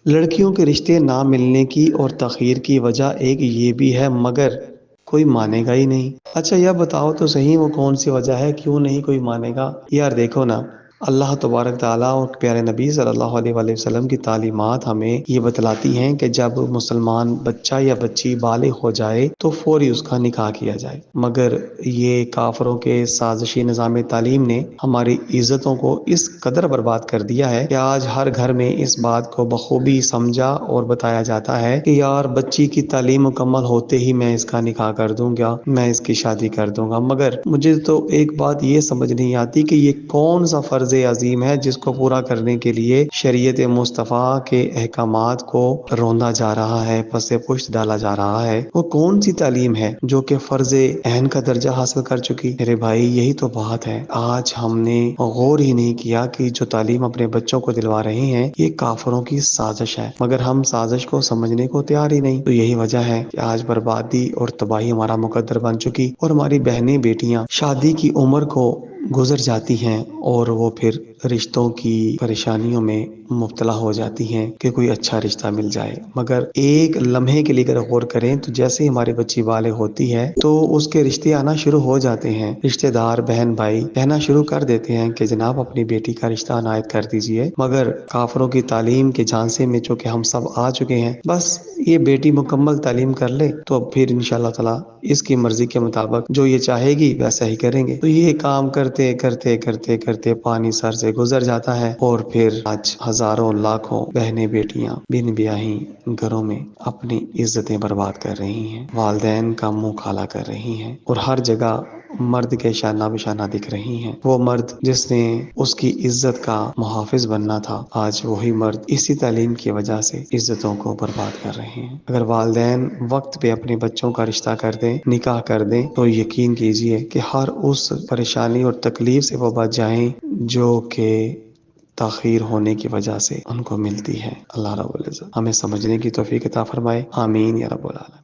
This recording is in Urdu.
لڑکیوں کے رشتے نہ ملنے کی اور تاخیر کی وجہ ایک یہ بھی ہے، مگر کوئی مانے گا ہی نہیں۔ اچھا یہ بتاؤ تو صحیح، وہ کون سی وجہ ہے، کیوں نہیں کوئی مانے گا؟ یار دیکھو نا، اللہ تبارک تعالیٰ اور پیارے نبی صلی اللہ علیہ وآلہ وسلم کی تعلیمات ہمیں یہ بتلاتی ہیں کہ جب مسلمان بچہ یا بچی بالغ ہو جائے تو فوری اس کا نکاح کیا جائے، مگر یہ کافروں کے سازشی نظام تعلیم نے ہماری عزتوں کو اس قدر برباد کر دیا ہے کہ آج ہر گھر میں اس بات کو بخوبی سمجھا اور بتایا جاتا ہے کہ یار بچی کی تعلیم مکمل ہوتے ہی میں اس کا نکاح کر دوں گا، میں اس کی شادی کر دوں گا۔ مگر مجھے تو ایک بات یہ سمجھ نہیں آتی کہ یہ کون سا فرض عظیم ہے جس کو پورا کرنے کے لیے شریعت مصطفیٰ کے احکامات کو روندا جا رہا ہے، پس پشت ڈالا جا رہا ہے۔ وہ کون سی تعلیم ہے جو کہ فرض عین کا درجہ حاصل کر چکی؟ میرے بھائی یہی تو بات ہے، آج ہم نے غور ہی نہیں کیا کہ جو تعلیم اپنے بچوں کو دلوا رہے ہیں یہ کافروں کی سازش ہے، مگر ہم سازش کو سمجھنے کو تیار ہی نہیں۔ تو یہی وجہ ہے کہ آج بربادی اور تباہی ہمارا مقدر بن چکی، اور ہماری بہنیں بیٹیاں شادی کی عمر کو گزر جاتی ہیں اور وہ پھر رشتوں کی پریشانیوں میں مبتلا ہو جاتی ہیں کہ کوئی اچھا رشتہ مل جائے۔ مگر ایک لمحے کے لیے اگر غور کریں تو جیسے ہی ہماری بچی بالغ ہوتی ہے تو اس کے رشتے آنا شروع ہو جاتے ہیں، رشتہ دار بہن بھائی کہنا شروع کر دیتے ہیں کہ جناب اپنی بیٹی کا رشتہ عنایت کر دیجئے۔ مگر کافروں کی تعلیم کے جھانسے میں چونکہ ہم سب آ چکے ہیں، بس یہ بیٹی مکمل تعلیم کر لے تو پھر انشاءاللہ تعالی اس کی مرضی کے مطابق جو یہ چاہے گی ویسا ہی کریں گے۔ تو یہ کام کرتے کرتے کرتے کرتے پانی سر سے گزر جاتا ہے، اور پھر آج ہزاروں لاکھوں بہنیں بیٹیاں بن بیاہی گھروں میں اپنی عزتیں برباد کر رہی ہیں، والدین کا منہ کالا کر رہی ہیں، اور ہر جگہ مرد کے شانہ بشانہ دکھ رہی ہیں۔ وہ مرد جس نے اس کی عزت کا محافظ بننا تھا، آج وہی مرد اسی تعلیم کی وجہ سے عزتوں کو برباد کر رہے ہیں۔ اگر والدین وقت پہ اپنے بچوں کا رشتہ کر دیں، نکاح کر دیں، تو یقین کیجئے کہ ہر اس پریشانی اور تکلیف سے وہ بچ جائیں جو کہ تاخیر ہونے کی وجہ سے ان کو ملتی ہے۔ اللہ رب العزت ہمیں سمجھنے کی توفیق عطا فرمائے، آمین یا رب العالمین۔